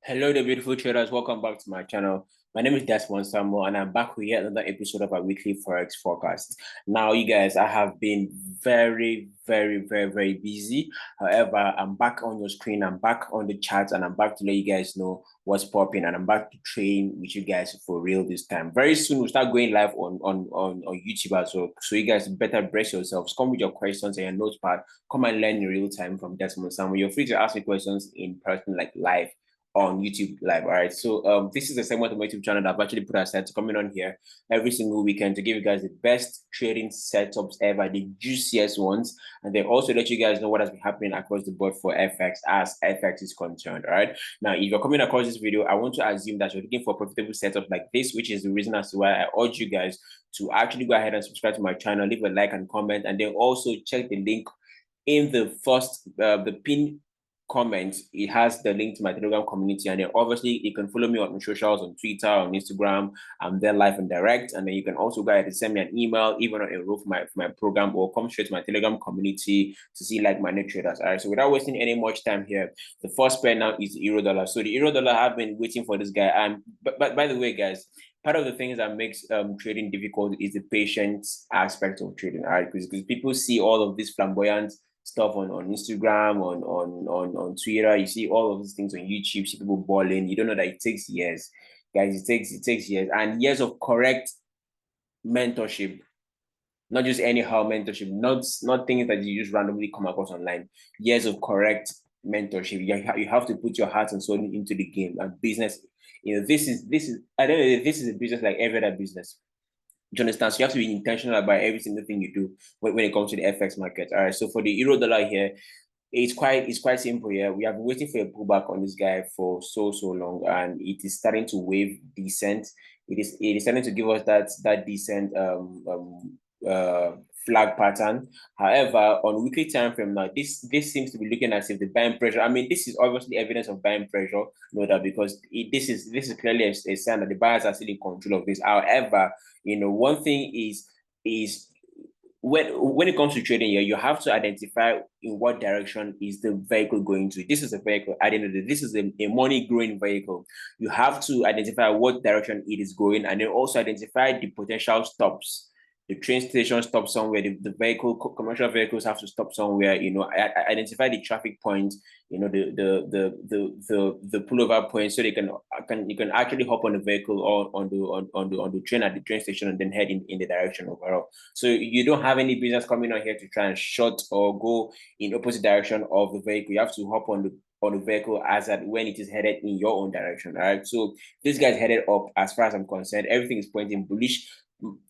Hello there, beautiful traders. Welcome back to my channel. My name is Desmond Samuel, and I'm back with yet another episode of our weekly Forex Forecast. Now, you guys, I have been very busy. However, I'm back on your screen. I'm back on the chat, and I'm back to let you guys know what's popping. And I'm back to train with you guys for real this time. Very soon, we'll start going live on YouTube as well. So you guys better brace yourselves. Come with your questions and your notepad. Come and learn in real time from Desmond Samuel. You're free to ask me questions in person, like live on YouTube live. All right. So this is a segment of my YouTube channel that I've actually put aside to come in on here every single weekend to give you guys the best trading setups ever, the juiciest ones, and then also let you guys know what has been happening across the board for FX as FX is concerned. All right. Now, if you're coming across this video, I want to assume that you're looking for profitable setups like this, which is the reason as to why I urge you guys to actually go ahead and subscribe to my channel, leave a like and comment, and then also check the link in the first the pin comment. It has the link to my Telegram community, and then obviously you can follow me on socials, on Twitter, on Instagram. I'm there live and direct, and then you can also go ahead and send me an email, even on enroll for my program, or come straight to my Telegram community to see like-minded traders. All right, so without wasting any much time here, the first pair now is the euro dollar. So the euro dollar, I've been waiting for this guy, and but by the way, guys, part of the things that makes trading difficult is the patience aspect of trading. All right, because people see all of this flamboyant stuff on Instagram, on Twitter. You see all of these things on YouTube. You see people balling. You don't know that it takes years, guys. It takes years and years of correct mentorship. Not just anyhow mentorship. Not things that you just randomly come across online. Years of correct mentorship. You have to put your heart and soul into the game and business. You know, this is I don't know. This is a business like every other business. Do you understand? So you have to be intentional about every single thing you do when it comes to the FX market. All right. So for the euro dollar here, it's quite simple here. We have been waiting for a pullback on this guy for so long, and it is starting to wave decent. It is starting to give us that decent flag pattern. However, on weekly time frame now, this seems to be looking as if the buying pressure. I mean, this is obviously evidence of buying pressure, no doubt, because this is clearly a sign that the buyers are still in control of this. However, one thing is when it comes to trading here, you have to identify in what direction is the vehicle going to. This is a vehicle, at the end of the day, this is a money growing vehicle. You have to identify what direction it is going, and then also identify the potential stops. The train station stops somewhere, the vehicle, commercial vehicles have to stop somewhere, identify the traffic point, the pullover point, so you can actually hop on the vehicle or on the train at the train station and then head in the direction overall. So you don't have any business coming on here to try and short or go in opposite direction of the vehicle. You have to hop on the vehicle as at when it is headed in your own direction. All right. So this guy's headed up as far as I'm concerned. Everything is pointing bullish.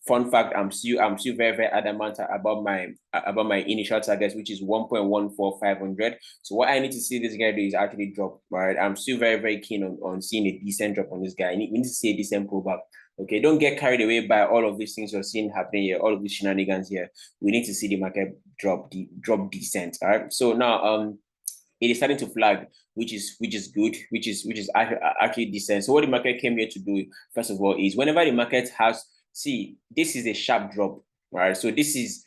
Fun fact, I'm still very adamant about my initial targets, which is 1.14500. So what I need to see this guy do is actually drop. Right, I'm still very keen on seeing a decent drop on this guy. We need to see a decent pullback. Okay, don't get carried away by all of these things you're seeing happening here, all of these shenanigans here. We need to see the market drop decent. All right. So now it is starting to flag, which is good, which is actually decent. So what the market came here to do, first of all, is whenever the market has, see, this is a sharp drop, right? So this is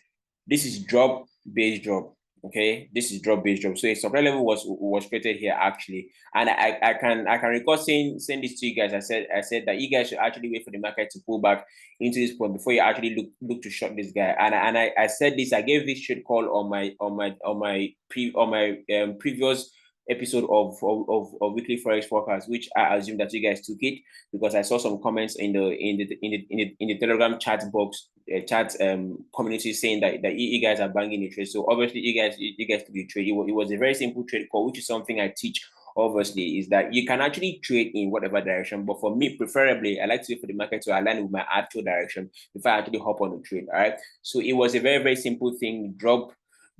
drop base drop. Okay, this is drop base drop. So a supply level was created here actually, and I can recall saying this to you guys. I said that you guys should actually wait for the market to pull back into this point before you actually look to short this guy. And I said this. I gave this trade call on my previous episode of weekly Forex Forecast, which I assume that you guys took it because I saw some comments in the Telegram chat box, chat community saying that you guys are banging the trade. So obviously you guys took the trade. It was a very simple trade call, which is something I teach. Obviously, is that you can actually trade in whatever direction, but for me, preferably, I like to wait for the market to align with my actual direction before I actually hop on the trade. All right. So it was a very simple thing. Drop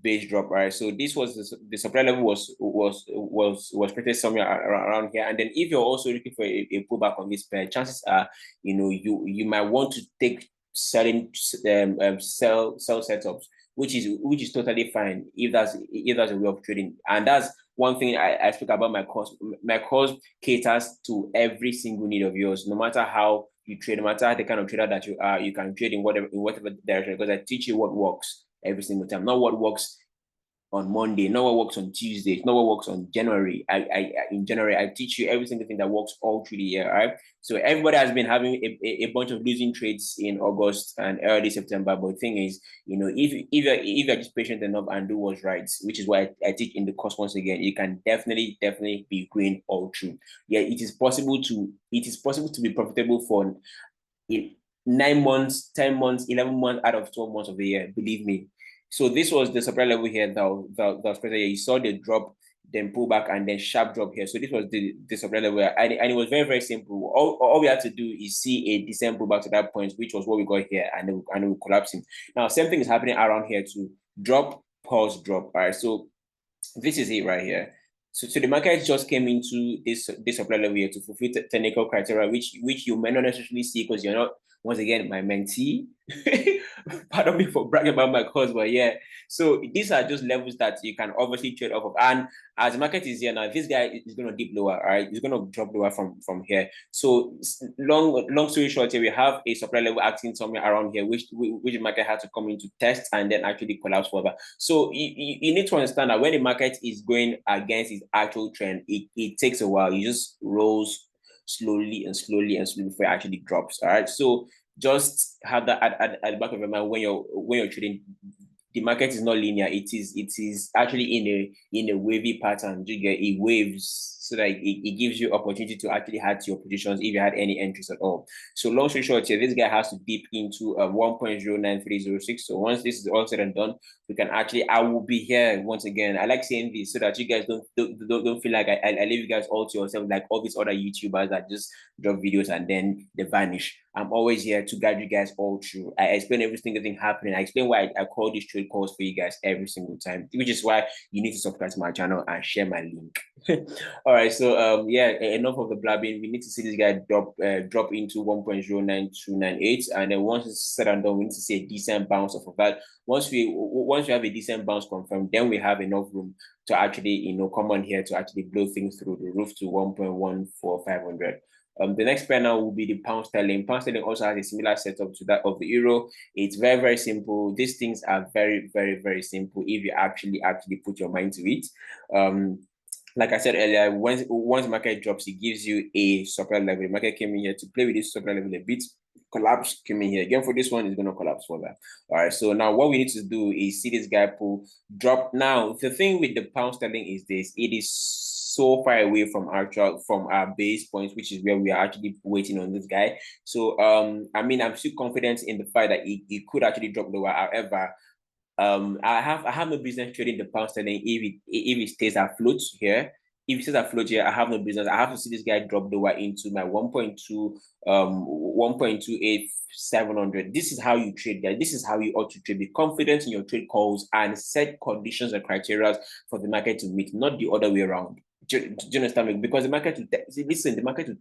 base drop, right? So this was the supply level was created somewhere around here, and then if you're also looking for a pullback on this pair, chances are you might want to take selling sell setups, which is totally fine if that's a way of trading. And that's one thing I speak about. My course caters to every single need of yours, no matter how you trade, no matter the kind of trader that you are. You can trade in whatever direction, because I teach you what works every single time, not what works on Monday, not what works on Tuesday, not what works on January. In January, I teach you every single thing that works all through the year, all right? So everybody has been having a bunch of losing trades in August and early September. But the thing is, you know, if you're just patient enough and do what's right, which is why I teach in the course once again, you can definitely be green all through. Yeah, it is possible to be profitable for 9 months, 10 months, 11 months out of 12 months of the year. Believe me. So this was the supply level here that was present here. You saw the drop, then pull back, and then sharp drop here. So this was the supply level, and it was very, very simple. All we had to do is see a decent pullback to that point, which was what we got here, and we're collapsing. Now, same thing is happening around here too. Drop, pause, drop. All right, so this is it right here. So the market just came into this supply level here to fulfill technical criteria, which you may not necessarily see because you're not, once again, my mentee. Pardon me for bragging about my course, but yeah. So these are just levels that you can obviously trade off of. And as the market is here now, this guy is going to dip lower, all right? He's going to drop lower from here. So long story short, here we have a supply level acting somewhere around here, which the market had to come into test and then actually collapse further. So you need to understand that when the market is going against its actual trend, it takes a while. You just rolls slowly before it actually drops. All right. So just have that at the back of your mind when you're trading. The market is not linear. It is actually in a wavy pattern. You get it waves so that it gives you opportunity to actually add to your positions if you had any entries at all. So long story short here, this guy has to dip into 1.09306. So once this is all said and done, we can actually, I will be here once again. I like saying this so that you guys don't feel like I leave you guys all to yourself like all these other YouTubers that just drop videos and then they vanish. I'm always here to guide you guys all through. I explain every single thing happening. I explain why I call these trade calls for you guys every single time, which is why you need to subscribe to my channel and share my link. All right, so yeah, enough of the blabbing. We need to see this guy drop into 1.09298, and then once it's said and done, we need to see a decent bounce off of that. Once we have a decent bounce confirmed, then we have enough room to actually come on here to actually blow things through the roof to 1.14500. The next pair now will be the pound sterling. Pound sterling also has a similar setup to that of the euro. It's very, very simple. These things are very, very, very simple if you actually put your mind to it. Like I said earlier, once the market drops, it gives you a supply level. The market came in here to play with this supply level a bit. Collapse, came in here again for this one, is going to collapse further. All right, so now what we need to do is see this guy pull drop. Now the thing with the pound sterling is this: it is so far away from our base point, which is where we are actually waiting on this guy. So I mean, I'm still confident in the fact that it could actually drop lower. However, I have no business trading the pound sterling if it stays afloat here. If it stays afloat here, I have no business. I have to see this guy drop lower into my 1.28700. This is how you trade, guys. This is how you ought to trade. Be confident in your trade calls and set conditions and criteria for the market to meet, not the other way around. Do you understand me? Because the market will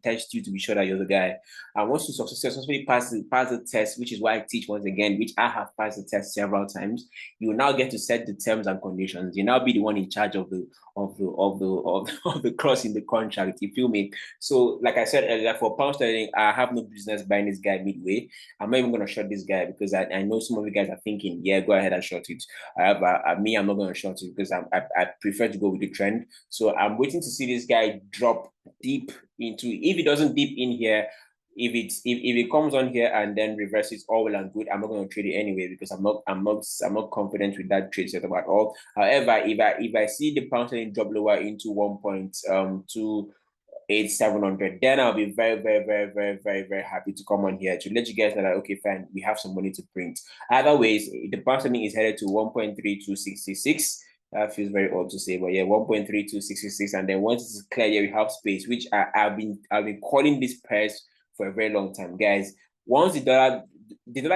test you to be sure that you're the guy. And once you successfully pass the test, which is why I teach once again, which I have passed the test several times, you will now get to set the terms and conditions. You now be the one in charge of the clause in the contract. You feel me? So, like I said earlier, for pound sterling, I have no business buying this guy midway. I'm not even going to short this guy because I know some of you guys are thinking, yeah, go ahead and short it. However, me, I'm not going to short it because I prefer to go with the trend. So I'm waiting to see this guy drop deep into. If it doesn't deep in here, if it comes on here and then reverses, all well and good. I'm not going to trade it anyway because I'm not confident with that trade setup at all. However, if I see the pound sterling drop lower into 1.28700, then I'll be very, very, very, very, very, very happy to come on here to let you guys know that okay, fine, we have some money to print. Otherwise, the pound sterling is headed to 1.32666. That feels very odd to say, but yeah, 1.32666, and then once it's clear, here we have space, which I've been calling this price for a very long time, guys. Once the dollar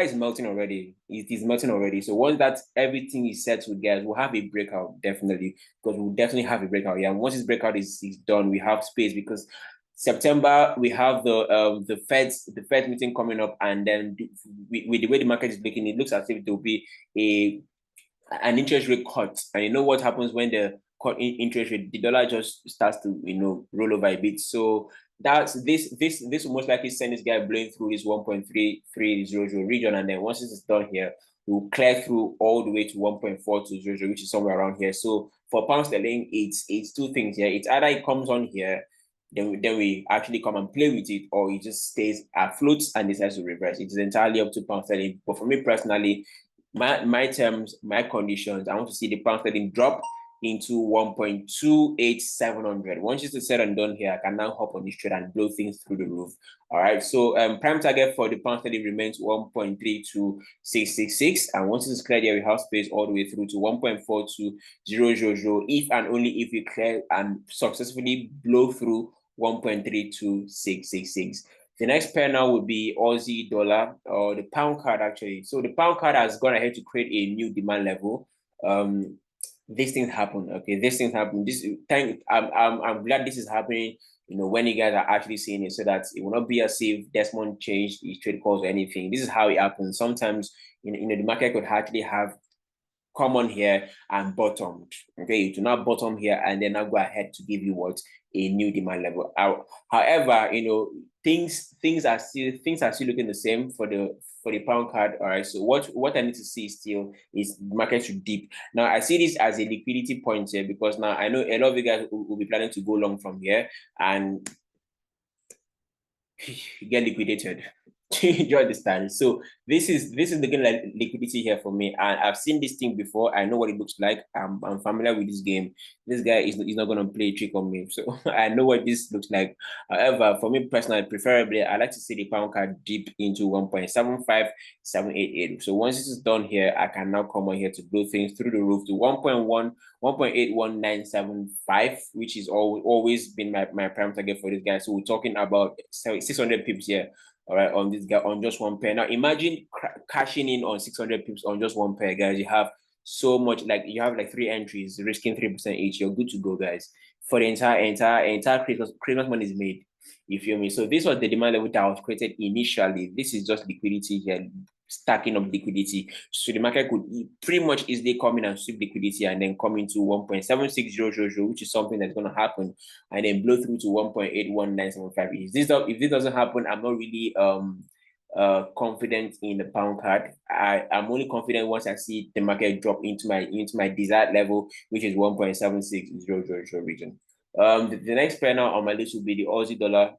is melting already, it is melting already. So once that everything is settled, guys, we'll have a breakout definitely, because we'll definitely have a breakout. Yeah, and once this breakout is done, we have space because September we have the Fed meeting coming up, and then with the way the market is looking, it looks as if there will be an interest rate cut. And you know what happens when the cut interest rate, the dollar just starts to roll over a bit. So that's this will most likely send this guy blowing through his 1.3300 region, and then once this is done here, will clear through all the way to 1.4200, which is somewhere around here. So for pound sterling, it's two things here. It's either it comes on here, then we actually come and play with it, or it just stays afloat and decides to reverse. It is entirely up to pound sterling. But for me personally, my terms, my conditions, I want to see the pound sterling drop into 1.28700. Once it's said and done here, I can now hop on this trade and blow things through the roof. All right. So prime target for the pound sterling remains 1.32666, and once it's cleared here, we have space all the way through to 1.42000. If and only if we clear and successfully blow through 1.32666. The next pair now would be Aussie dollar, or the pound card actually. So the pound card has gone ahead to create a new demand level. These things happen. Okay, these things happen. I'm glad this is happening. You know, when you guys are actually seeing it, so that it will not be as if Desmond changed his trade calls or anything. This is how it happens. Sometimes, the market could actually have come on here and bottomed. Okay, you do not bottom here and then now go ahead to give you what, a new demand level. However, things are still looking the same for the pound card. All right, so what I need to see still is the market should dip. Now I see this as a liquidity point here, because now I know a lot of you guys will be planning to go long from here and get liquidated. Do you understand? So this is looking like liquidity here for me, and I've seen this thing before. I know what it looks like. I'm familiar with this game. This guy is not going to play a trick on me, so I know what this looks like. However, for me personally, preferably, I like to see the pound card dip into 1.75788. So once this is done here, I can now come on here to blow things through the roof to 1.81975, which is always been my prime target for this guy. So we're talking about 600 pips here. All right, on this guy, on just one pair. Now imagine cashing in on 600 pips on just one pair, guys. You have so much, like you have like 3 entries, risking 3% each. You're good to go, guys. For the entire Christmas money is made. You feel me? So this was the demand level that was created initially. This is just liquidity here, stacking of liquidity. So the market could pretty much easily come in and sweep liquidity and then come into 1.76000, which is something that's going to happen, and then blow through to 1.81975. If this doesn't happen, I'm not really confident in the pound card. I'm only confident once I see the market drop into my desired level, which is 1.76000 region. The next pair now on my list will be the Aussie dollar.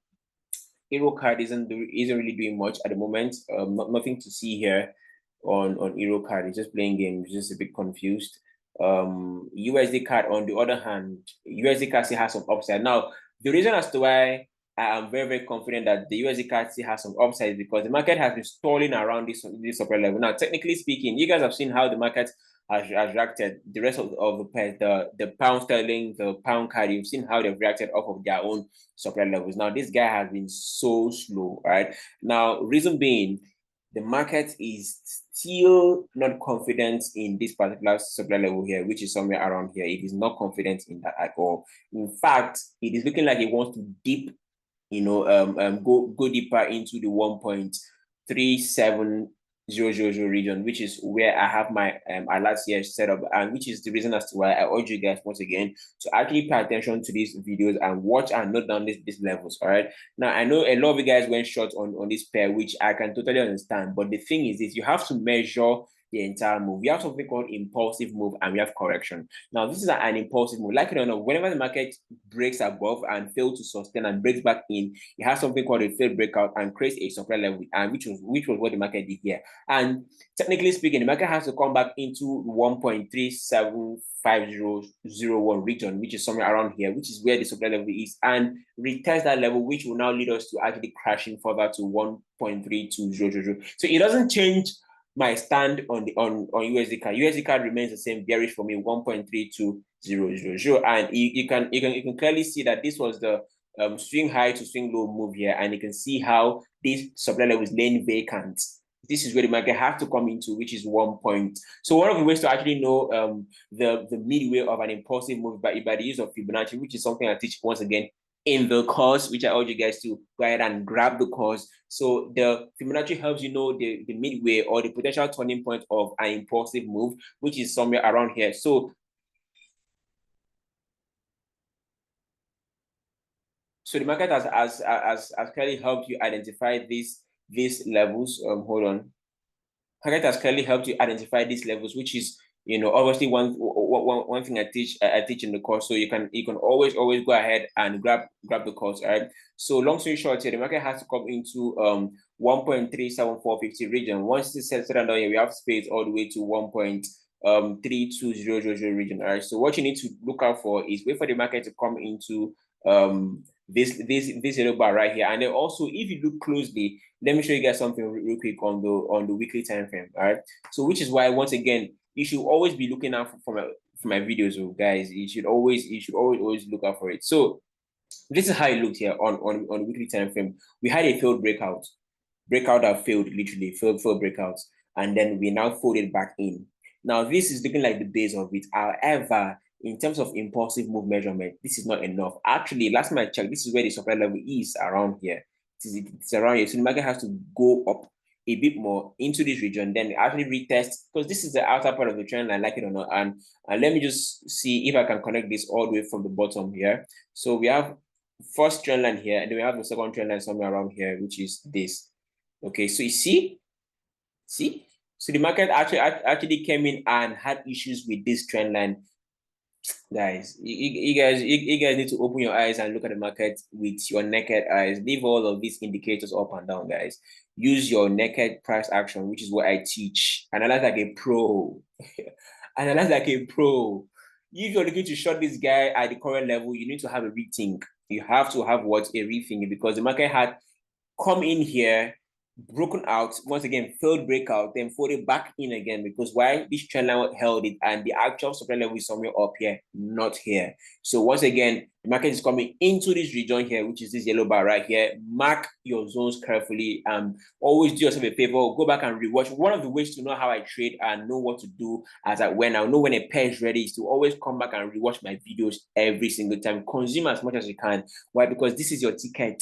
EURUSD isn't really doing much at the moment. Nothing to see here on EURUSD. It's just playing games, just a bit confused. USDCAD on the other hand, USDCAD still has some upside. Now, the reason as to why I am very, very confident that the USDCAD still has some upside is because the market has been stalling around this upper level. Now, technically speaking, you guys have seen how the market has reacted. The rest of the pairs, the pound sterling, the pound card, you've seen how they've reacted off of their own supply levels. Now, this guy has been so slow, right? Now, reason being, the market is still not confident in this particular supply level here, which is somewhere around here. It is not confident in that at all. In fact, it is looking like it wants to dip, go deeper into the 1.37000 region, which is where I have my alerts here set up, and which is the reason as to why I urge you guys once again to actually pay attention to these videos and watch and note down these levels. All right. Now I know a lot of you guys went short on this pair, which I can totally understand, but the thing is this: you have to measure the entire move. We have something called impulsive move and we have correction. Now, this is an impulsive move. Like, whenever the market breaks above and fails to sustain and breaks back in, it has something called a failed breakout and creates a supply level, and which was what the market did here. And technically speaking, the market has to come back into 1.37501 region, which is somewhere around here, which is where the supply level is, and retest that level, which will now lead us to actually crashing further to 1.32000. So it doesn't change my stand on USDCAD. USDCAD remains the same, bearish for me, 1.32000. And you can clearly see that this was the swing high to swing low move here, and you can see how this supply level is laying vacant. This is where the market has to come into, which is 1 point. So one of the ways to actually know the midway of an impulsive move by the use of Fibonacci, which is something I teach once again in the course, which I urge you guys to go ahead and grab the course. So the Fibonacci helps you know the midway or the potential turning point of an impulsive move, which is somewhere around here. So the market has clearly helped you identify these levels. Hold on. market has clearly helped you identify these levels, which is, you know, obviously one thing I teach in the course. So you can always go ahead and grab the course. All right. So long story short, here the market has to come into 1.37450 region. Once it's set down here, we have space all the way to 1.32000 region. All right. So what you need to look out for is wait for the market to come into this little bar right here. And then also, if you look closely, let me show you guys something real quick on the weekly time frame. All right. So which is why, once again, you should always be looking out for my videos, guys. You should always look out for it. So this is how it looked here on the weekly time frame. We had a failed breakout that failed, literally failed breakouts, and then we now folded back in. Now this is looking like the base of it. However, in terms of impulsive move measurement, this is not enough. Actually, last time I checked, this is where the supply level is, around here. It's around here. So the market has to go up a bit more into this region, then actually retest, because this is the outer part of the trend line, like it or not. And let me just see if I can connect this all the way from the bottom here. So we have first trend line here, and then we have the second trend line somewhere around here, which is this. Okay, so you see, so the market actually came in and had issues with this trend line. Guys, you guys need to open your eyes and look at the market with your naked eyes. Leave all of these indicators up and down, guys. Use your naked price action, which is what I teach. Analyze like a pro. Analyze like a pro. If you're looking to short this guy at the current level, you need to have a rethink. You have to have what? A rethink, because the market had come in here, broken out, once again, failed breakout, then folded back in again, because why? This trend line held it, and the actual supply level is somewhere up here, not here. So once again, the market is coming into this region here, which is this yellow bar right here. Mark your zones carefully, and always do yourself a favor, go back and rewatch. One of the ways to know how I trade and know what to do as I know when a pair is ready, is to always come back and rewatch my videos every single time. Consume as much as you can. Why? Because this is your ticket.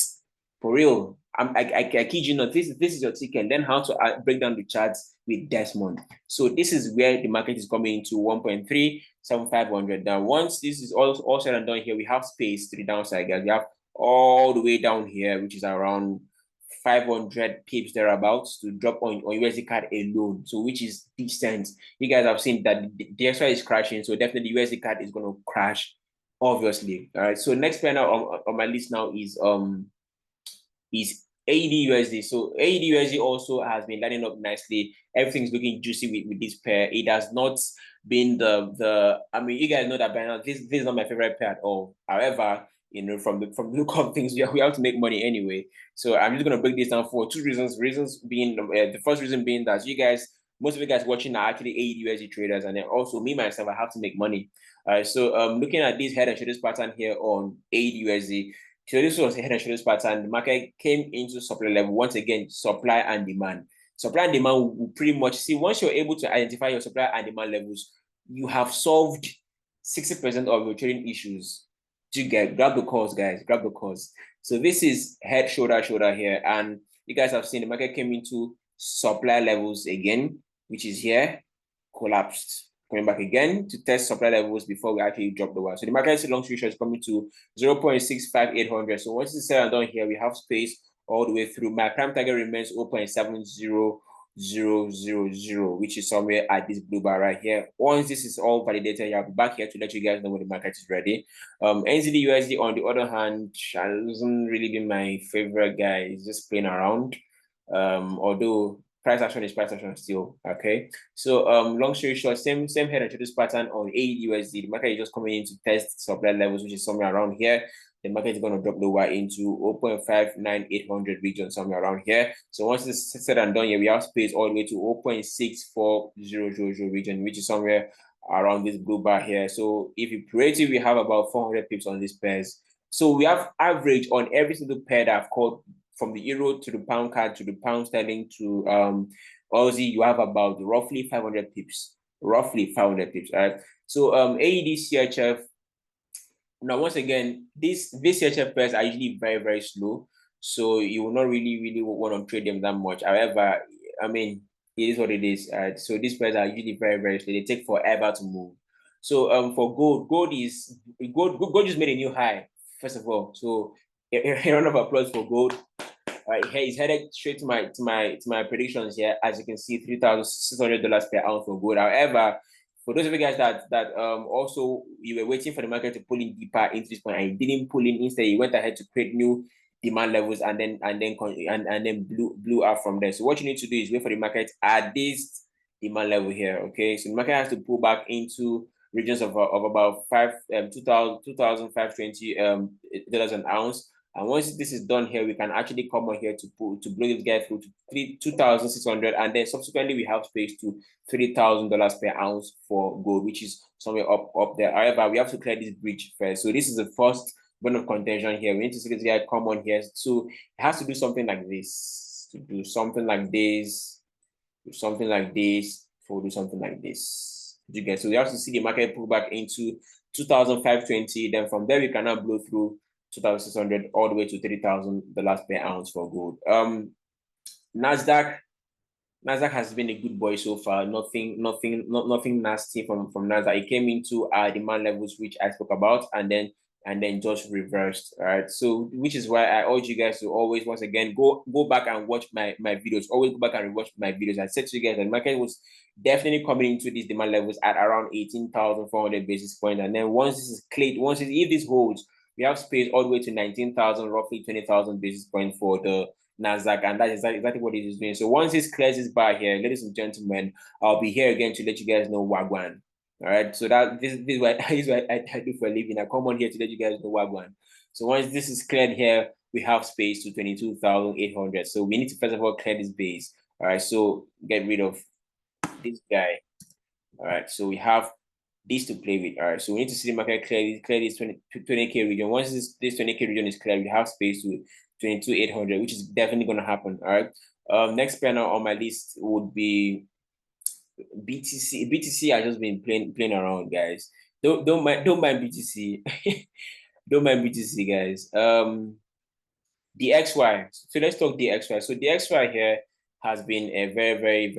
For real, I kid you not, this is your ticket. Learn how to break down the charts with Desmond. So this is where the market is coming into 1.37500. Now, once this is all said and done here, we have space to the downside, guys. We have all the way down here, which is around 500 pips thereabouts, to drop on USDCAD alone. So which is decent. You guys have seen that the extra is crashing, so definitely USDCAD is going to crash, obviously. All right. So next pair now on my list now is AUDUSD. So AUDUSD also has been lining up nicely. Everything's looking juicy with this pair. It has not been the I mean, you guys know that by now this is not my favorite pair at all. However, you know, from the look of things, we have to make money anyway. So I'm just gonna break this down for two reasons. Reasons being the first reason being that most of you guys watching are actually AUDUSD traders, and then also me myself, I have to make money. All right. So looking at this head and shoulders pattern here on AUDUSD. So this was a head and shoulders pattern. The market came into supply level. Once again, supply and demand. Supply and demand will pretty much see, once you're able to identify your supply and demand levels, you have solved 60% of your trading issues. Grab the calls, guys. Grab the calls. So this is head, shoulder here. And you guys have seen the market came into supply levels again, which is here, collapsed. Coming back again to test supply levels before we actually drop the wire. So the market long story short is coming to 0.65800. So once it's said and done here, we have space all the way through. My prime target remains 0.70000, which is somewhere at this blue bar right here. Once this is all validated, I'll be back here to let you guys know when the market is ready. NZDUSD, on the other hand, hasn't really been my favorite guy. It's just playing around. Although price action is price action still. Okay. So long story short, same head and shoulders pattern on AUDUSD. The market is just coming in to test supply levels, which is somewhere around here. The market is going to drop lower into 0.59800 region, somewhere around here. So once it's said and done here, we have space all the way to 0.64000 region, which is somewhere around this blue bar here. So if you creative, we have about 400 pips on these pairs. So we have average on every single pair that I've called, from the euro to the pound CAD to the pound sterling to Aussie, you have about roughly 500 pips. Roughly 500 pips. All right. So AUDCHF. Now, once again, these CHF pairs are usually very, very slow. So you will not really want to trade them that much. However, I mean, it is what it is. Right? So these pairs are usually very, very slow. They take forever to move. So for gold just made a new high, first of all. So a round of applause for gold. Right here is headed straight to my predictions here. As you can see, $3,600 per ounce for gold. However, for those of you guys that also you were waiting for the market to pull in deeper into this point and didn't pull in, instead you went ahead to create new demand levels and then blew out from there. So what you need to do is wait for the market at this demand level here. Okay, so the market has to pull back into regions of about 2,520 dollars an ounce. And once this is done here, we can actually come on here to blow this guy through to 2,600, and then subsequently we have space to $3,000 per ounce for gold, which is somewhere up there. However, we have to clear this bridge first. So this is the first bone of contention here. We need to see this guy come on here. So it has to do something like this, to do something like this, do something like this, or do something like this. You get, so we have to see the market pull back into 2,520. Then from there we can now blow through 2,600 all the way to $3,000 per ounce for gold. NASDAQ has been a good boy so far. Nothing nasty from NASDAQ. It came into our demand levels, which I spoke about, and then just reversed. All right. So which is why I urge you guys to always, once again, go back and watch my videos. Always go back and rewatch my videos. I said to you guys that the market was definitely coming into these demand levels at around 18,400 basis points. And then once this is cleared, if this holds, we have space all the way to 19,000, roughly 20,000 basis points for the NASDAQ, and that is exactly what it is doing. So once this clears this bar here, ladies and gentlemen, I'll be here again to let you guys know Wagwan. All right, so that this is what I do for a living. I come on here to let you guys know Wagwan. So once this is cleared here, we have space to 22,800. So we need to first of all clear this base. All right, so get rid of this guy. All right, so we have this to play with. All right, so we need to see the market clear this 20K region. Once this 20K region is clear, we have space to 22,800, which is definitely going to happen. All right. Next pair now on my list would be BTC. BTC has just been playing around, guys. Don't mind BTC. Don't mind BTC, guys. The XY. So let's talk the XY. So the XY here has been a very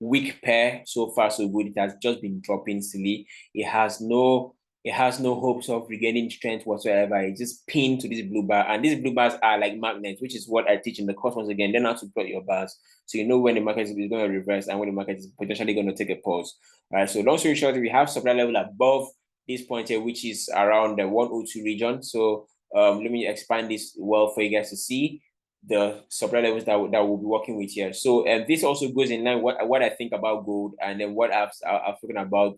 weak pair so far. So good. It has just been dropping silly. It has no hopes of regaining strength whatsoever. It's just pinned to this blue bar, and these blue bars are like magnets, which is what I teach in the course. Once again, learn how to plot your bars so you know when the market is going to reverse and when the market is potentially going to take a pause. All right, so long story short, we have supply level above this point here, which is around the 102 region. So let me expand this well for you guys to see the supply levels that we'll be working with here. So this also goes in line what I think about gold, and then what I've spoken about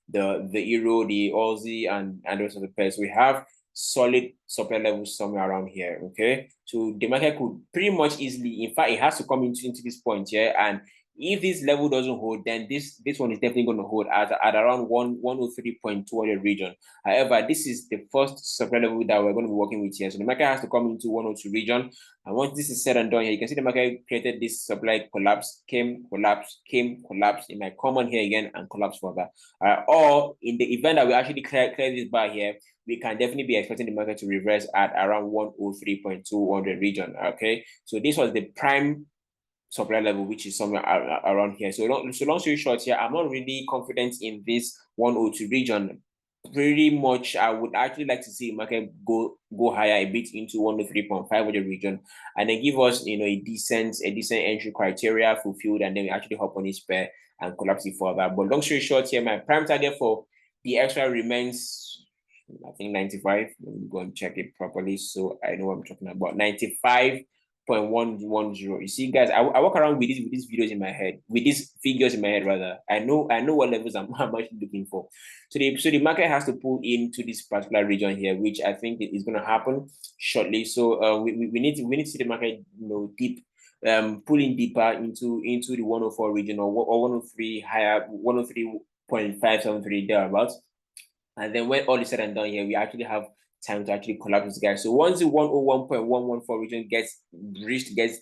the euro, the Aussie, and the rest of the pairs. We have solid supply levels somewhere around here. Okay, so the market could pretty much easily, in fact, it has to come into this point here, and if this level doesn't hold, then this one is definitely going to hold at around 103.200 region. However, this is the first supply level that we're going to be working with here. So the market has to come into 102 region. And once this is said and done here, you can see the market created this supply collapse, came, collapse. It might come on here again and collapse further. Or in the event that we actually clear this bar here, we can definitely be expecting the market to reverse at around 103.200 region. Okay, so this was the prime supply level, which is somewhere around here. So long story short here, I'm not really confident in this 102 region. Pretty much, I would actually like to see the market go higher a bit into 103.500 region, and then give us a decent entry criteria fulfilled, and then we actually hop on this pair and collapse it further. But long story short here, my prime target for the extra remains, I think 95. Let me go and check it properly so I know what I'm talking about. 95.110. You see, guys, I walk around with these videos in my head, with these figures in my head rather. I know what levels I'm actually looking for. So the market has to pull into this particular region here, which I think is going to happen shortly. So we need to see the market deep, pulling deeper into the 104 region or 103 higher, 103.573 thereabouts. And then when all is said and done here, we actually have time to actually collapse this guy. So once the 101.114 region gets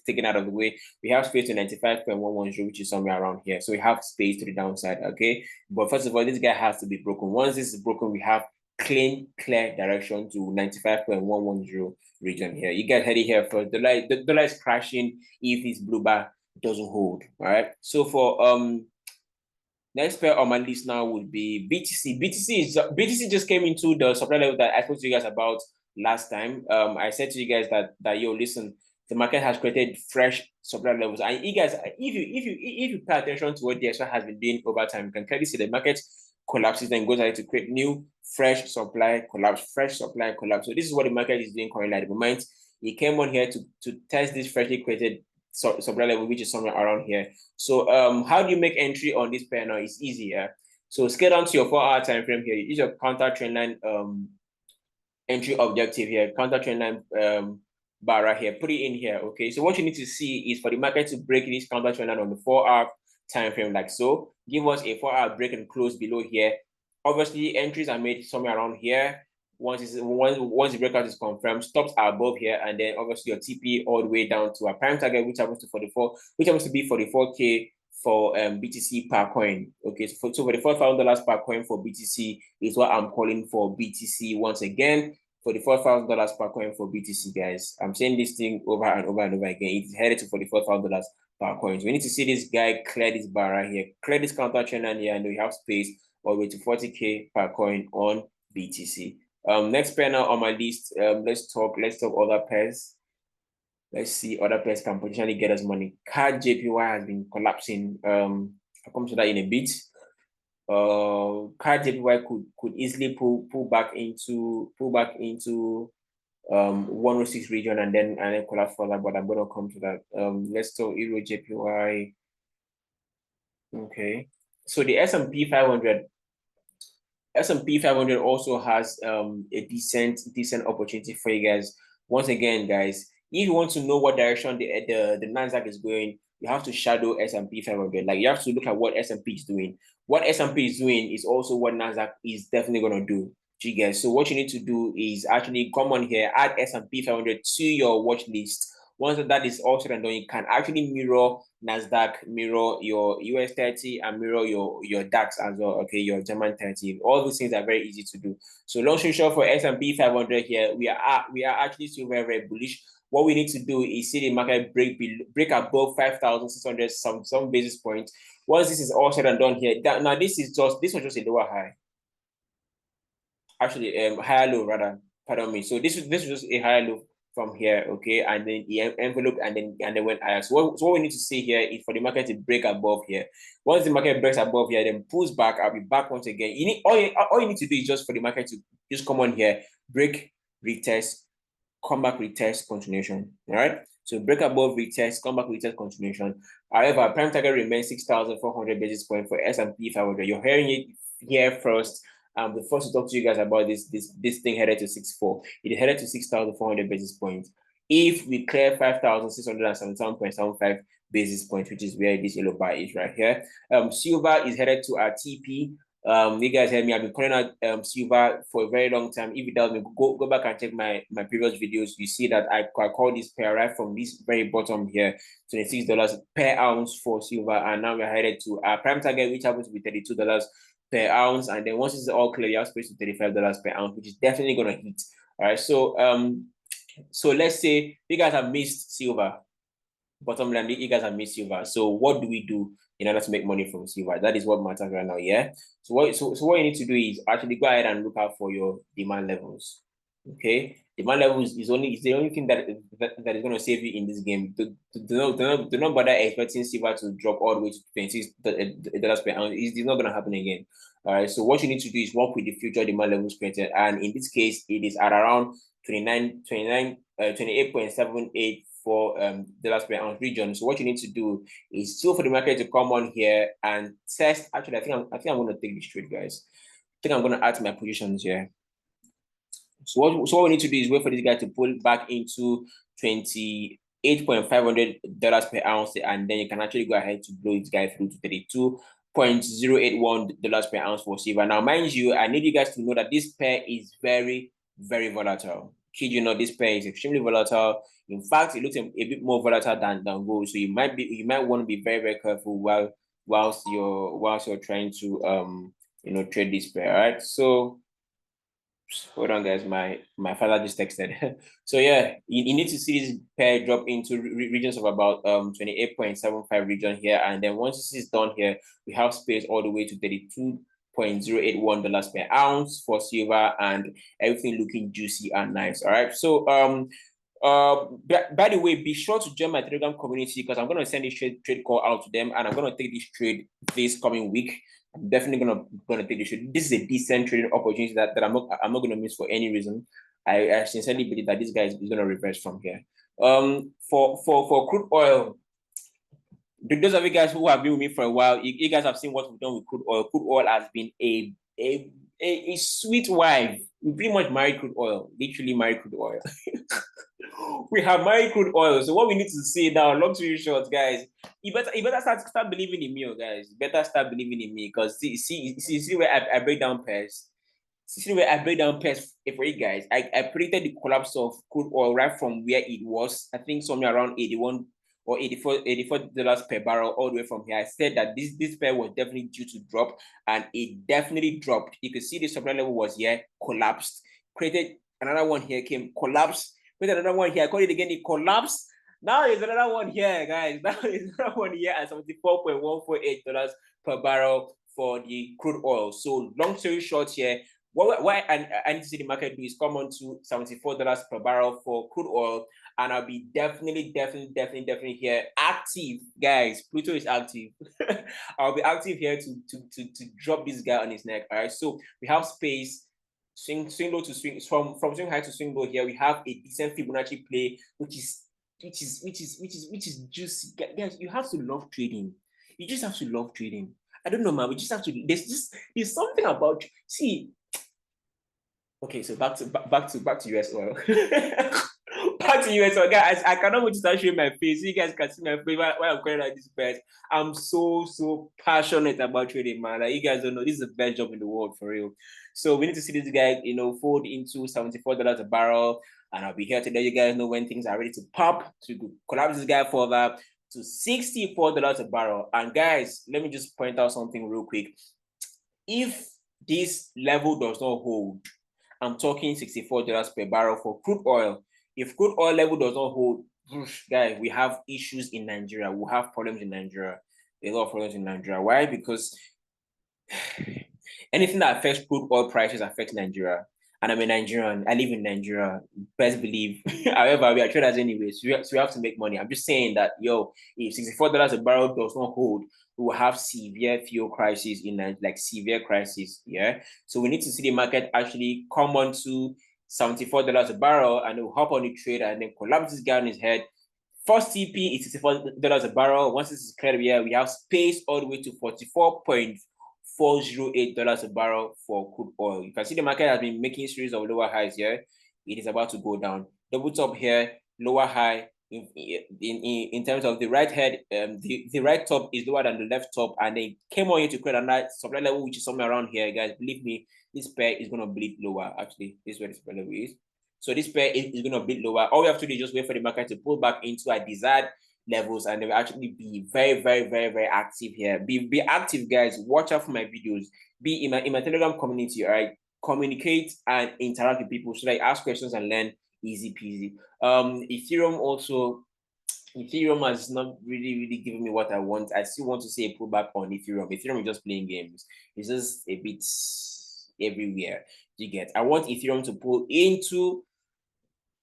taken out of the way, we have space to 95.110, which is somewhere around here. So we have space to the downside, okay? But first of all, this guy has to be broken. Once this is broken, we have clear direction to 95.110 region here. You get headed here first. The dollar is crashing if this blue bar doesn't hold. All right. So for next pair on my list now would be BTC. BTC just came into the supply level that I spoke to you guys about last time. I said to you guys that yo, listen, the market has created fresh supply levels, and you guys, if you pay attention to what the DXY has been doing over time, you can clearly see the market collapses, then goes ahead to create new fresh supply collapse, fresh supply collapse. So this is what the market is doing currently at the moment. It came on here to test this freshly created supply level, which is somewhere around here. So how do you make entry on this pair now? It's easier. So scale down to your 4-hour time frame here. Use your counter trend line entry objective here, counter trend line bar right here. Put it in here. Okay. So what you need to see is for the market to break this counter trend line on the 4-hour time frame, like so. Give us a 4-hour break and close below here. Obviously, entries are made somewhere around here. Once the breakout is confirmed, stops are above here, and then obviously your TP all the way down to a prime target, which happens to be 44K for BTC per coin. Okay, so for the $4,000 per coin for BTC is what I'm calling for BTC once again. For the $4,000 per coin for BTC, guys. I'm saying this thing over and over and over again. It's headed to $44,000 per coin. So we need to see this guy clear this bar right here, clear this counter trend line here, and we have space all the way to 40K per coin on BTC. Next pair now on my list. Let's talk other pairs. Let's see other pairs can potentially get us money. CAD JPY has been collapsing. I'll come to that in a bit. CAD JPY could easily pull back into 106 region and then collapse further, but I'm gonna come to that. Let's talk EURUSD. Okay, so the S&P 500 also has a decent opportunity for you guys. Once again, guys, if you want to know what direction the NASDAQ is going, you have to shadow S&P 500. Like you have to look at what S&P is doing. What S&P is doing is also what NASDAQ is definitely going to do. You guys. So what you need to do is actually come on here, add S&P 500 to your watch list. Once that is all said and done, you can actually mirror NASDAQ, mirror your US 30, and mirror your DAX as well. Okay, your German 30. All these things are very easy to do. So long story short, for S&P 500 here, we are actually still very, very bullish. What we need to do is see the market break above 5,600 some basis points. Once this is all said and done here, now this was just a lower high. Actually, higher low rather. Pardon me. So this was just a higher low from here, okay, and then the envelope and then went higher. So what we need to see here is for the market to break above here. Once the market breaks above here, then pulls back. I'll be back once again. You need all you need to do is just for the market to just come on here, break, retest, come back, retest, continuation. All right. So break above, retest, come back, retest, continuation. However, prime target remains 6,400 basis points for S&P 500. You're hearing it here first. The first to talk to you guys about this thing headed to 6.4. It headed to 6,400 basis points. If we clear 5,677.75 basis points, which is where this yellow bar is right here. Silver is headed to our TP. You guys heard me. I've been calling out silver for a very long time. If it doesn't, go back and check my previous videos. You see that I call this pair right from this very bottom here, $26 per ounce for silver, and now we're headed to our prime target, which happens to be $32 per ounce, and then once it's all clear, you have space to $35 per ounce, which is definitely gonna hit. All right, so let's say you guys have missed silver. Bottom line, you guys have missed silver. So what do we do in order to make money from silver? That is what matters right now, yeah. So what you need to do is actually go ahead and look out for your demand levels. Okay, demand levels is the only thing that is going to save you in this game. Do not bother expecting silver to drop all the way to $26 per ounce. It's not going to happen again. All right. So what you need to do is work with the future demand levels created, and in this case, it is at around 28.78 for dollars per ounce region. So what you need to do is still for the market to come on here and test. Actually, I think I'm going to take this trade, guys. I think I'm going to add my positions here. So what we need to do is wait for this guy to pull back into $28,500 per ounce, and then you can actually go ahead to blow this guy through to $32.081 per ounce for silver. Now, mind you, I need you guys to know that this pair is very, very volatile. Kid you not, this pair is extremely volatile. In fact, it looks a bit more volatile than gold. So you might want to be very, very careful whilst you're trying to trade this pair. All right. So hold on, guys. My father just texted. So yeah, you need to see this pair drop into regions of about 28.75 region here, and then once this is done here, we have space all the way to $0.081 per ounce for silver, and everything looking juicy and nice. All right. So by the way, be sure to join my Telegram community, because I'm going to send this trade call out to them, and I'm going to take this trade this coming week. I'm definitely gonna take this trade. This is a decent trading opportunity that I'm not going to miss for any reason. I sincerely believe that this guy is going to reverse from here. For crude oil, those of you guys who have been with me for a while, you guys have seen what we've done with crude oil. Crude oil has been a sweet wife. We pretty much married crude oil, literally married crude oil. We have married crude oil. So what we need to see now, long story short, guys, you better start believing in me, guys. You better start believing in me, because see where I break down pairs. See where I break down pairs for you guys. I predicted the collapse of crude oil right from where it was. I think somewhere around 81 or $84 per barrel, all the way from here. I said that this pair was definitely due to drop, and it definitely dropped. You can see the supply level was here, collapsed, created another one here, came, collapsed, created another one here, I called it again, it collapsed. Now there's another one here, guys. Now there's another one here at $74.148 per barrel for the crude oil. So long story short here, why I need to see the market do is come on to $74 per barrel for crude oil, and I'll be definitely here active, guys. Pluto is active. I'll be active here to drop this guy on his neck. All right. So we have space, swing low to swing, from swing high to swing low here. We have a decent Fibonacci play, which is juicy. Guys, you have to love trading. You just have to love trading. I don't know, man. We just have to. There's something about, see. Okay, so back to US oil. Back to US oil, guys. I cannot wait to start showing my face. You guys can see my face while I'm calling out this best. I'm so passionate about trading, man. Like, you guys don't know, this is the best job in the world, for real. So we need to see this guy, fold into $74 a barrel, and I'll be here to let you guys know when things are ready to pop, to collapse this guy further to $64 a barrel. And guys, let me just point out something real quick. If this level does not hold, I'm talking $64 per barrel for crude oil. If crude oil level does not hold, guys, we have issues in Nigeria. We have problems in Nigeria. A lot of problems in Nigeria. Why? Because anything that affects crude oil prices affects Nigeria. And I'm a Nigerian. I live in Nigeria. Best believe. However, we are traders anyways. So we have to make money. I'm just saying that, if $64 a barrel does not hold, we will have severe fuel crisis in like severe crisis. Yeah. So we need to see the market actually come on to $74 a barrel, and we'll hop on the trade and then collapse this guy on his head. First TP is $64 a barrel. Once this is cleared here, we have space all the way to $44.408 a barrel for crude oil. You can see the market has been making series of lower highs here. It is about to go down. Double top here, lower high. In terms of the right head, the right top is lower than the left top, and they came on here to create a nice supply level, which is somewhere around here, guys. Believe me, this pair is going to bleed lower. Actually, this is where the supply level is. So this pair is going to bleed lower. All we have to do is just wait for the market to pull back into our desired levels, and they will actually be very active here. Be active, guys. Watch out for my videos. Be in my Telegram community. All right, communicate and interact with people, so that I ask questions and learn. Easy peasy. Ethereum has not really given me what I want. I still want to see a pullback on Ethereum. Ethereum is just playing games. It's just a bit everywhere. You get. I want Ethereum to pull into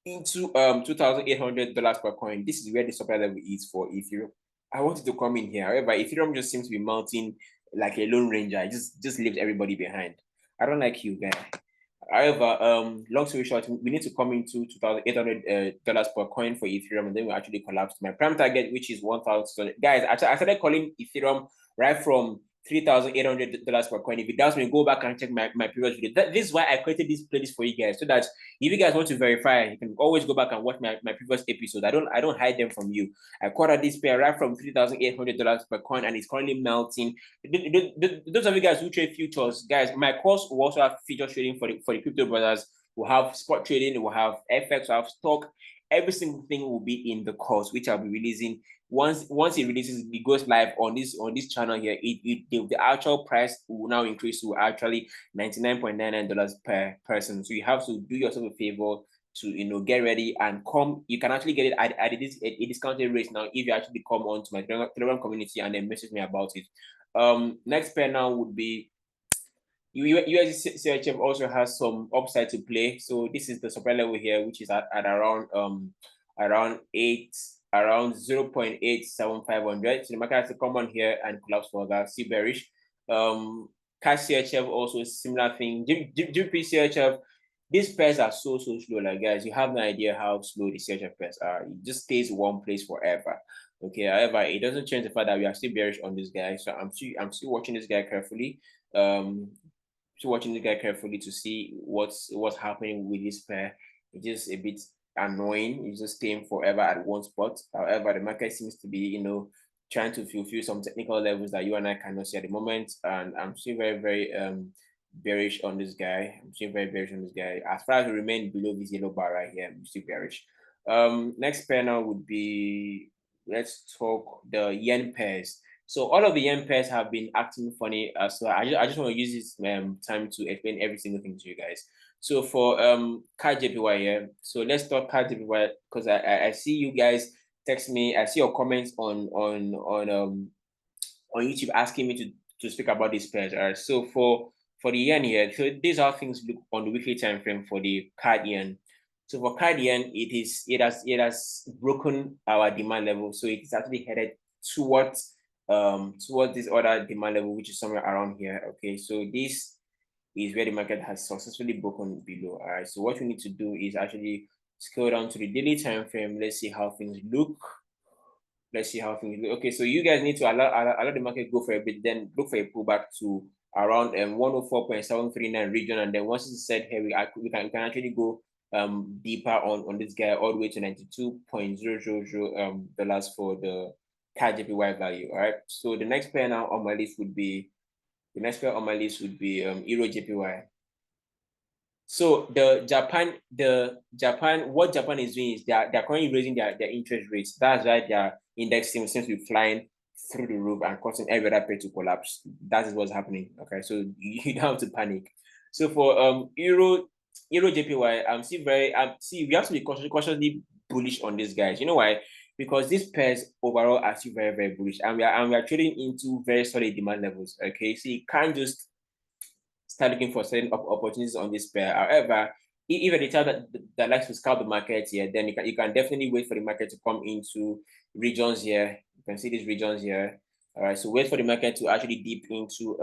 $2,800 per coin. This is where the supply level is for Ethereum. I want it to come in here. However, Ethereum just seems to be mounting like a lone ranger. It just leaves everybody behind. I don't like you, guy. However, long story short, we need to come into $2,800 per coin for Ethereum, and then we actually collapse to my prime target, which is 1,000. Guys, I started calling Ethereum right from $3,800 per coin. If it does, me go back and check my previous video. This is why I created this playlist for you guys, so that if you guys want to verify, you can always go back and watch my previous episode. I don't hide them from you. I quoted this pair right from $3,800 per coin, and it's currently melting. Those of you guys who trade futures, guys, my course will also have futures trading for the crypto brothers. We'll have spot trading, we'll have FX, we'll have stock. Every single thing will be in the course, which I'll be releasing. Once it releases, it goes live on this channel here. The actual price will now increase to actually $99.99 per person. So you have to do yourself a favor to get ready and come. You can actually get it at a discounted rate now if you actually come on to my Telegram community and then message me about it. Next pair now would be USDCHF also has some upside to play. So this is the supply level here, which is at around around 0.87500. So the market has to come on here and collapse further, still bearish. Cash CHF also similar thing. GBPCAD, these pairs are so slow. Like guys, you have no idea how slow the CHF pairs are. It just stays one place forever. Okay, however, it doesn't change the fact that we are still bearish on this guy. So I'm still watching this guy carefully. Still watching the guy carefully to see what's happening with this pair. It's just a bit annoying. It's just staying forever at one spot. However, the market seems to be, trying to fulfill some technical levels that you and I cannot see at the moment. And I'm still very bearish on this guy. I'm still very bearish on this guy. As far as we remain below this yellow bar right here, I'm still bearish. Next pair now would be, let's talk the yen pairs. So all of the yen pairs have been acting funny. So I just want to use this time to explain every single thing to you guys. So for CAD JPY here, so let's talk CAD JPY because I see you guys text me. I see your comments on YouTube asking me to speak about these pairs. All right. So for the yen here, so these are things look on the weekly time frame for the CAD yen. So for CAD yen, it has broken our demand level. So it is actually headed towards this other demand level, which is somewhere around here. Okay, so this is where the market has successfully broken below. All right, so what we need to do is actually scale down to the daily time frame. Let's see how things look. Okay, so you guys need to allow the market go for a bit, then look for a pullback to around 104.739 region, and then once it's set here, we can actually go deeper on this guy all the way to $92.000 dollars for the CAD JPY value. All right, so the next pair now on my list would be EURUSD. So what Japan is doing is they're currently raising their interest rates. That's why their index seems to be flying through the roof and causing every other pair to collapse. That is what's happening. Okay, so you don't have to panic. So for EURUSDJPY, we have to be cautiously bullish on these guys. You know why? Because these pairs overall are still very bullish, and we are trading into very solid demand levels. Okay, so you can't just start looking for certain opportunities on this pair. However, if at the time that likes to scalp the market here, then you can definitely wait for the market to come into regions here. You can see these regions here. All right, so wait for the market to actually dip into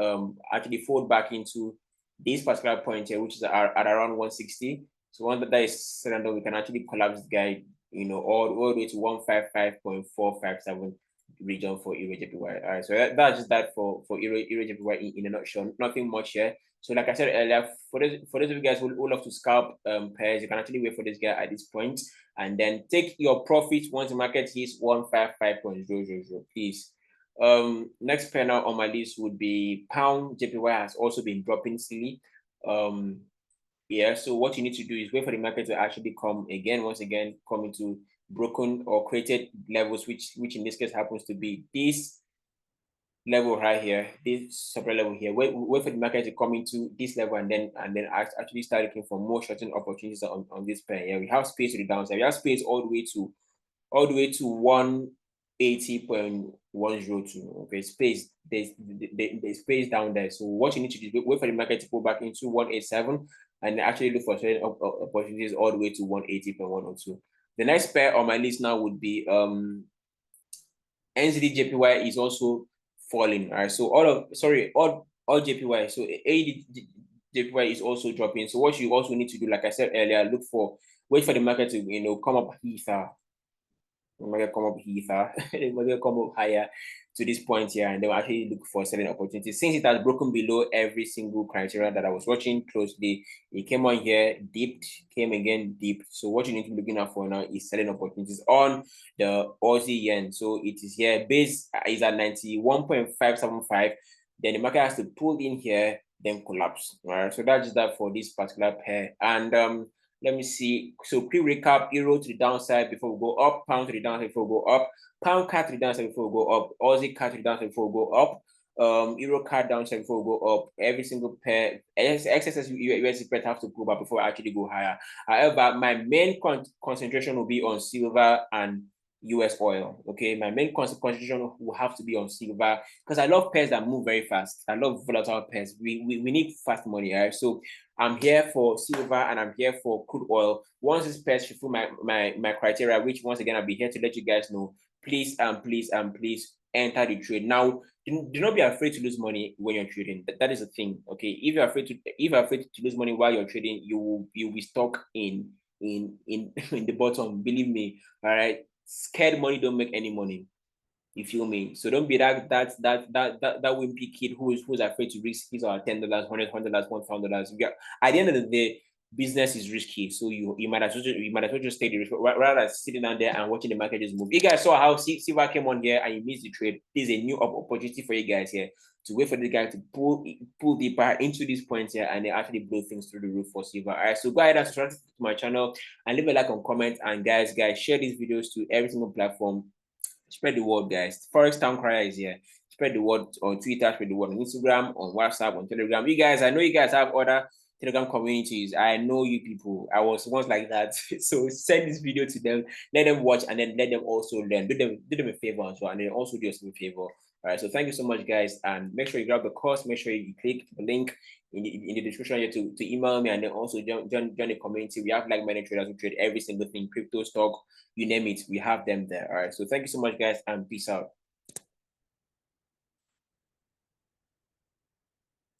actually fold back into this particular point here, which is at around 160. So once that is surrendered, we can actually collapse this guy, all the way to 155.457 region for EURUSDJPY. All right, so that's just that for EURUSDJPY in a nutshell. Nothing much here. So like I said earlier, for those of you guys who love to scalp pairs, you can actually wait for this guy at this point and then take your profit once the market hits 155.000, please. Next pair now on my list would be pound JPY. Has also been dropping silly. Yeah, so what you need to do is wait for the market to actually come into broken or created levels, which in this case happens to be this level right here, this supply level here. Wait for the market to come into this level and then actually start looking for more shorting opportunities on this pair. Yeah, we have space to the downside. We have space all the way to 180.102. Okay, space. There's space down there. So what you need to do is wait for the market to pull back into 187 and actually look for certain opportunities all the way to 180.102. The next pair on my list now would be NZDJPY is also falling. All right, so all JPY, so AUDUSD is also dropping. So what you also need to do, like I said earlier, wait for the market to come up hither. The market come up hither, the market come up higher to this point here, and then we'll actually look for selling opportunities. Since it has broken below every single criteria that I was watching closely, it came on here, dipped, came again, dipped. So what you need to be looking out for now is selling opportunities on the Aussie yen. So it is here, base is at 91.575. Then the market has to pull in here, then collapse. All right, so that's just that for this particular pair. And let me see. So quick recap: euro to the downside before we go up, pound to the downside before we go up, pound CAD to the downside before we go up, Aussie CAD to the downside before we go up, euro CAD downside before we go up. Every single pair, XSS USD pair have to pull back before I actually go higher. However, my main concentration will be on silver and US oil. Okay, my main concentration will have to be on silver because I love pairs that move very fast. I love volatile pairs. We need fast money, right? So I'm here for silver and I'm here for crude oil. Once this pairs fulfill my criteria, which once again I'll be here to let you guys know. Please please enter the trade. Now, do not be afraid to lose money when you're trading. That is a thing. Okay, if you're afraid to lose money while you're trading, you'll be stuck in in the bottom. Believe me. All right, scared money don't make any money. You feel me? So don't be that wimpy kid who's afraid to risk his or $10, $100, $1,000. At the end of the day, business is risky. So you might as well just take the risk rather than sitting down there and watching the market just move. You guys saw how silver came on here and you missed the trade. This is a new opportunity for you guys here to wait for the guy to pull deeper into these points here and they actually blow things through the roof for silver. All right, so go ahead and subscribe to my channel and leave a like and comment. And guys, share these videos to every single platform. Spread the word, guys. Forex Town Crier is here. Spread the word on Twitter, spread the word on Instagram, on WhatsApp, on Telegram. You guys, I know you guys have other Telegram communities. I know you people. I was once like that. So send this video to them, let them watch, and then let them also learn. Do them a favor as well, and then also do us a favor. All right. So thank you so much, guys, and make sure you grab the course. Make sure you click the link in the description here to email me, and then also join the community. We have like-minded traders who trade every single thing, crypto, stock, you name it. We have them there. All right. So thank you so much, guys, and peace out.